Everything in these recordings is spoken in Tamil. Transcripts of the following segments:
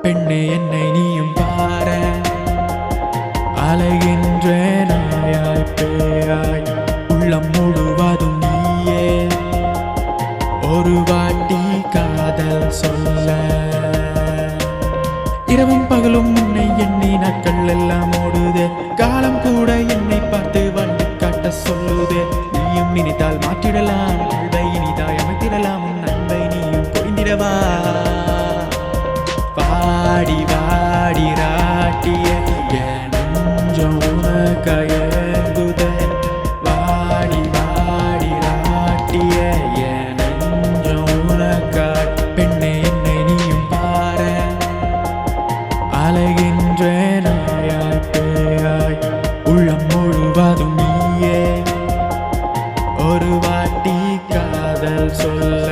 பெண்ணே என்னை நீயும் பார அலைகின்ற நாயாய் பேயாய் உள்ளம் முழுவதும் நீயே ஒரு வாட்டி காதல் சொல்ல இரவும் பகலும் உன்னை எண்ணி நாட்கள் எல்லாம் ஓடுதே காலம் கூட என்னை பார்த்து வந்து காட்ட சொல்லுதே நீயும் நினைத்தால் மாற்றிடலாம் வாழ்வை இனிதாய் அமைத்திடலாம் உன் அன்பை நீயும் பொழிந்திடவா வாடி வாடி ராட்டிய என் நெஞ்சம் உனக்கயங்குதே வாடி வாடி ராட்டிய என் நெஞ்சம் உனக்காய் பெண்ணே என்னை நீயும் பார அலைகின்ற நாயாய் பேயாய் உள்ளம் முழுவதும் நீயே ஒரு வாட்டி காதல் சொல்ல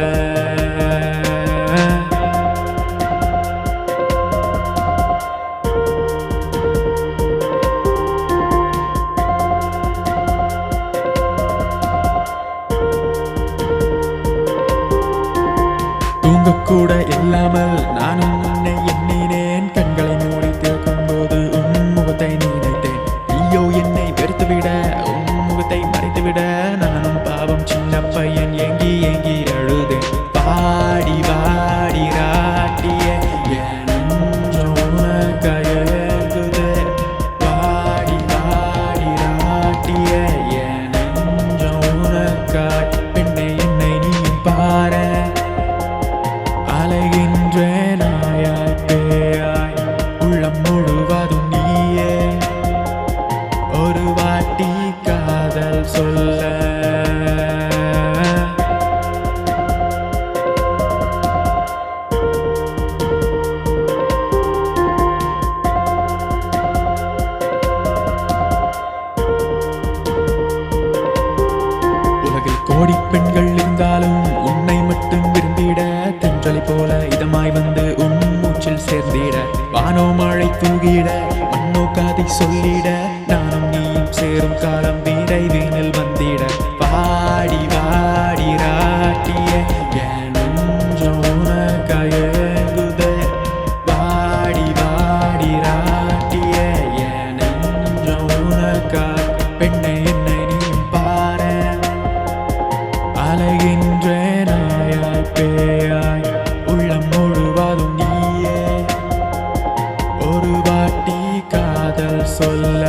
தூங்கக்கூட இல்லாமல் நானும் உன்னை எண்ணினேன் கண்களை மூடி திறக்கும் போது உன் முகத்தை நினைத்தேன் ஐயோ என்னை வெறுத்துவிட உன் முகத்தை மறைத்துவிட நானும் பாவம் சின்ன பையன் ஏங்கி ஏங்கி அழுதேன் பாடி வாடி ராட்டிய என் நெஞ்சம் உனக்கயங்குதே வாடி வாடி ராட்டிய என் நெஞ்சம் உனக்காய் பெண்ணே என்னை நீயும் பார அலைகின்ற நாயாய் பேயாய் உள்ளம் முழுவதும் நீயே ஒரு வாட்டி காதல் சொல்ல உலகில் கோடி பெண்கள் இருந்தாலும் உன்னை மட்டும் விரும்பிட தென்றலை போல இதமாய் வந்து உன் மூச்சில் சேர்ந்திட வானோ மழை தூகிட மண்ணோ காதை சொல்லிட நானும் நீயும் சேரும் காலம் விரைவினில் வந்திட வாடி வாடி ராட்டிய என் நெஞ்சம் உனக்கயங்குதே வாடி வாடி ராட்டிய என் நெஞ்சம் உனக்காய் பெண்ணே என்னை நீயும் பார அலைகின்ற நாயாய் பேயாய் உள்ளம் முழுவதும் நீயே ஒரு வாட்டி காதல் சொல்ல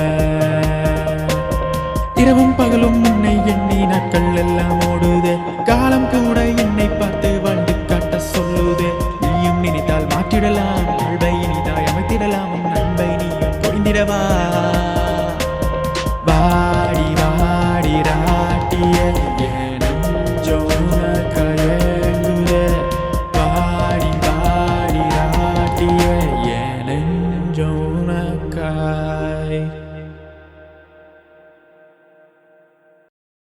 இரவும் பகலும் உன்னை எண்ணி நாட்கள் எல்லாம் ஓடுதே காலம் கூட என்னை பார்த்து வந்து காட்ட சொல்லுதே நீயும் நினைத்தால் மாற்றிடலாம் வாழ்வை இனிதாய் அமைத்திடலாம் உன் அன்பை நீயும் பொழிந்திடவா